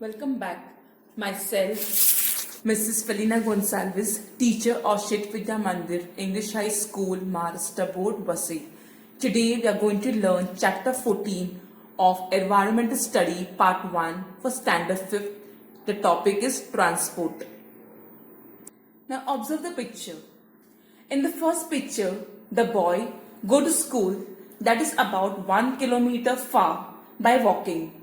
Welcome back. Myself, Mrs. Felina Gonsalves, teacher of Shet Vidya Mandir, English High School, Maharashtra Board, Vasai. Today we are going to learn Chapter 14 of Environmental Study Part 1 for Standard 5th. The topic is Transport. Now observe the picture. In the first picture, the boy go to school that is about 1 kilometer far by walking.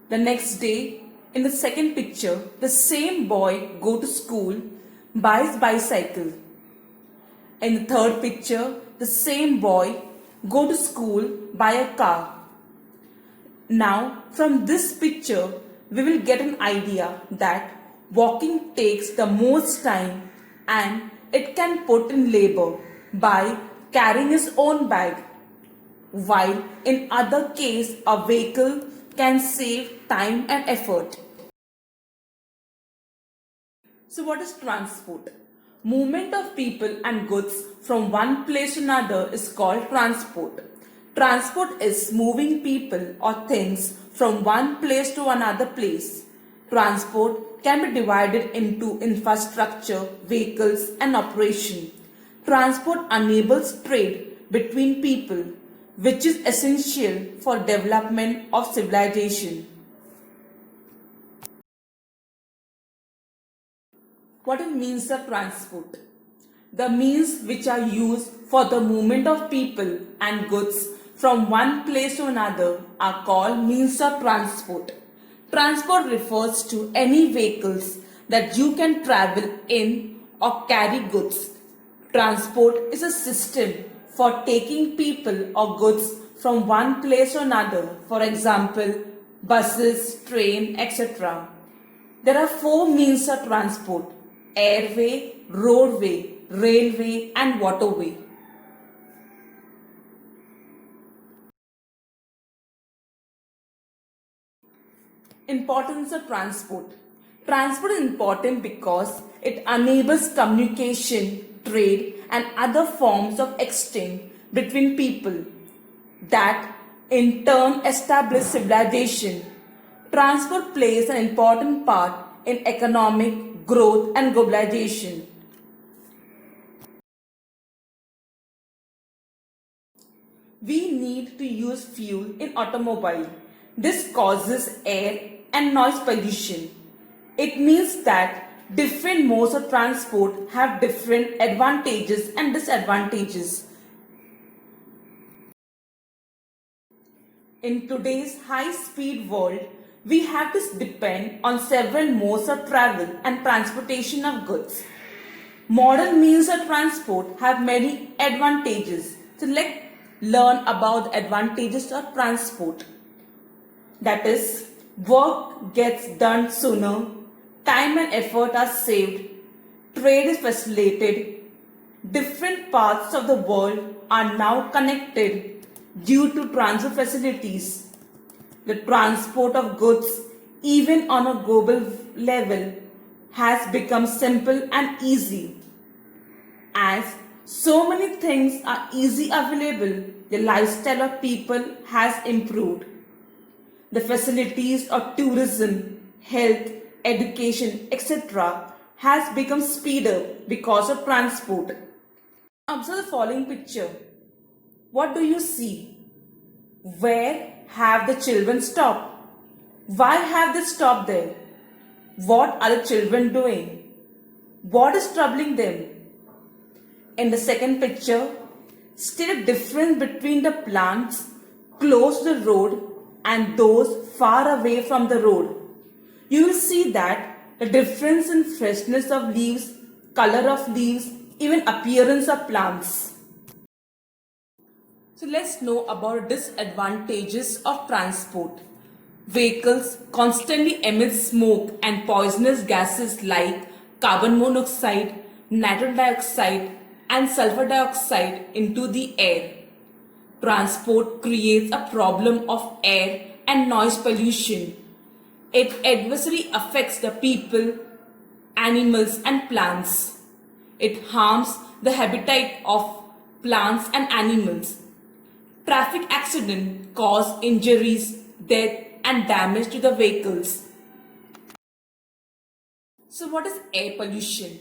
The next day, in the second picture, the same boy go to school by his bicycle. In the third picture, the same boy go to school by a car. Now, from this picture, we will get an idea that walking takes the most time and it can put in labor by carrying his own bag, while in other case, a vehicle can save time and effort. So what is transport? Movement of people and goods from one place to another is called transport. Transport is moving people or things from one place to another place. Transport can be divided into infrastructure, vehicles and operation. Transport enables trade between people, which is essential for development of civilization. What is means of transport? The means which are used for the movement of people and goods from one place to another are called means of transport. Transport refers to any vehicles that you can travel in or carry goods. Transport is a system for taking people or goods from one place to another, for example, buses, train, etc. There are four means of transport: airway, roadway, railway and waterway. Importance of transport. Transport is important because it enables communication, trade and other forms of exchange between people that in turn establish civilization. Transport plays an important part in economic growth and globalization. We need to use fuel in automobile. This causes air and noise pollution. It means that different modes of transport have different advantages and disadvantages. In today's high-speed world, we have to depend on several modes of travel and transportation of goods. Modern means of transport have many advantages. So let's learn about the advantages of transport. That is, work gets done sooner, time and effort are saved, trade is facilitated, different parts of the world are now connected due to transit facilities. The transport of goods, even on a global level, has become simple and easy. As so many things are easily available, the lifestyle of people has improved. The facilities of tourism, health, education, etc. has become speeder because of transport. Observe the following picture. What do you see? Where have the children stopped? Why have they stopped there? What are the children doing? What is troubling them? In the second picture, state the difference between the plants close to the road and those far away from the road. You will see that the difference in freshness of leaves, color of leaves, even appearance of plants. So let's know about disadvantages of transport. Vehicles constantly emit smoke and poisonous gases like carbon monoxide, nitrogen dioxide and sulfur dioxide into the air. Transport creates a problem of air and noise pollution. It adversely affects the people, animals and plants. It harms the habitat of plants and animals. Traffic accidents cause injuries, death and damage to the vehicles. So what is air pollution?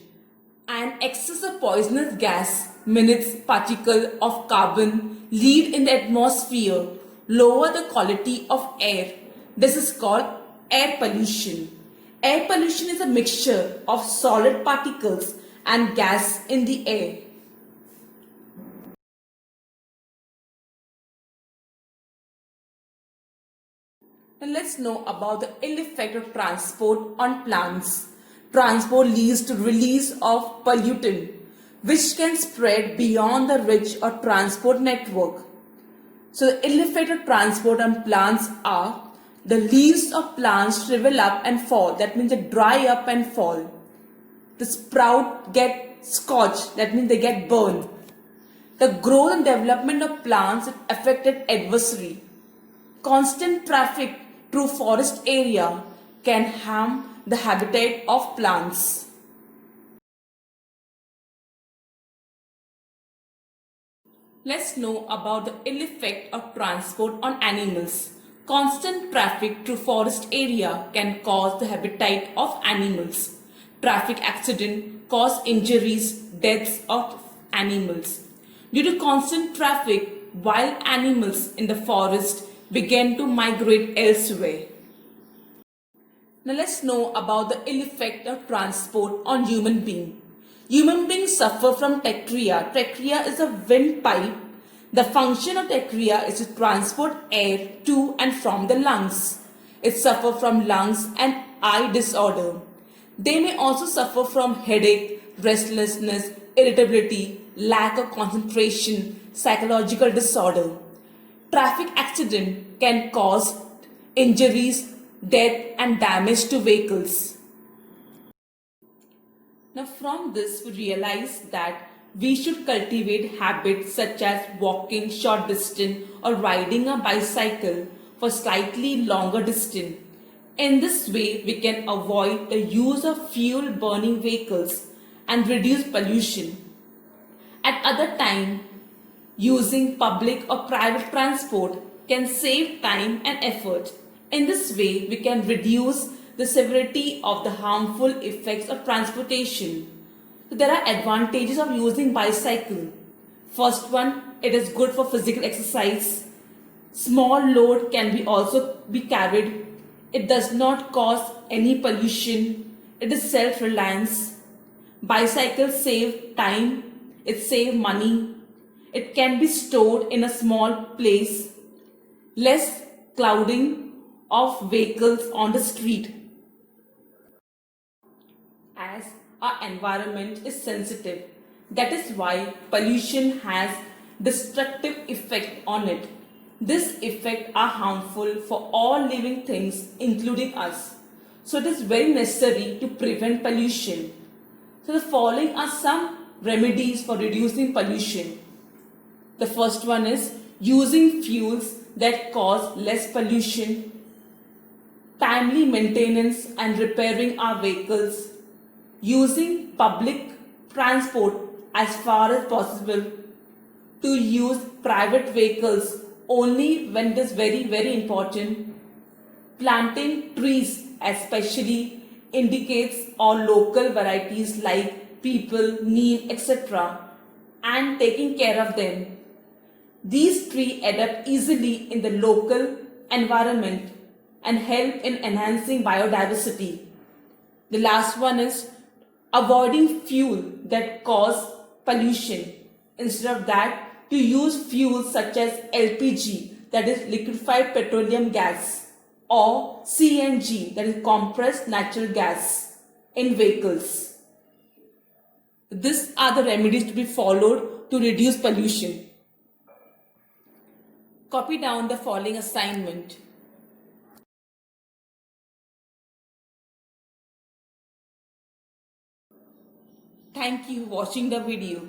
An excess of poisonous gas, minutes particle of carbon leave in the atmosphere, lower the quality of air. This is called air pollution. Air pollution is a mixture of solid particles and gas in the air. Now let's know about the ill effect of transport on plants. Transport leads to release of pollutant which can spread beyond the ridge or transport network. So the ill effect of transport on plants are the leaves of plants shrivel up and fall. That means they dry up and fall. The sprout get scorched. That means they get burned. The growth and development of plants is affected adversely. Constant traffic through forest area can harm the habitat of plants. Let's know about the ill effect of transport on animals. Constant traffic through forest area can cause the habitat of animals. Traffic accident cause injuries, deaths of animals. Due to constant traffic, wild animals in the forest began to migrate elsewhere. Now let's know about the ill effect of transport on human being. Human beings suffer from trachea. Trachea is a windpipe. The function of trachea is to transport air to and from the lungs. It suffers from lungs and eye disorder. They may also suffer from headache, restlessness, irritability, lack of concentration, psychological disorder. Traffic accident can cause injuries, death and damage to vehicles. Now from this we realize that we should cultivate habits such as walking short distance or riding a bicycle for slightly longer distance. In this way we can avoid the use of fuel burning vehicles and reduce pollution. At other times, using public or private transport can save time and effort. In this way, we can reduce the severity of the harmful effects of transportation. So there are advantages of using bicycle. First one, it is good for physical exercise. Small load can be also be carried. It does not cause any pollution. It is self-reliance. Bicycles save time. It saves money. It can be stored in a small place. Less crowding of vehicles on the street. As our environment is sensitive, that is why pollution has destructive effect on it. This effect are harmful for all living things including us. So it is very necessary to prevent pollution. So the following are some remedies for reducing pollution. The first one is using fuels that cause less pollution, timely maintenance and repairing our vehicles, using public transport as far as possible, to use private vehicles only when it is very important, planting trees especially indicates all local varieties like people, neem, etc. and taking care of them. These trees adapt easily in the local environment and help in enhancing biodiversity. The last one is avoiding fuel that cause pollution. Instead of that, to use fuels such as LPG, that is liquefied petroleum gas, or CNG, that is compressed natural gas, in vehicles. These are the remedies to be followed to reduce pollution. Copy down the following assignment. Thank you for watching the video.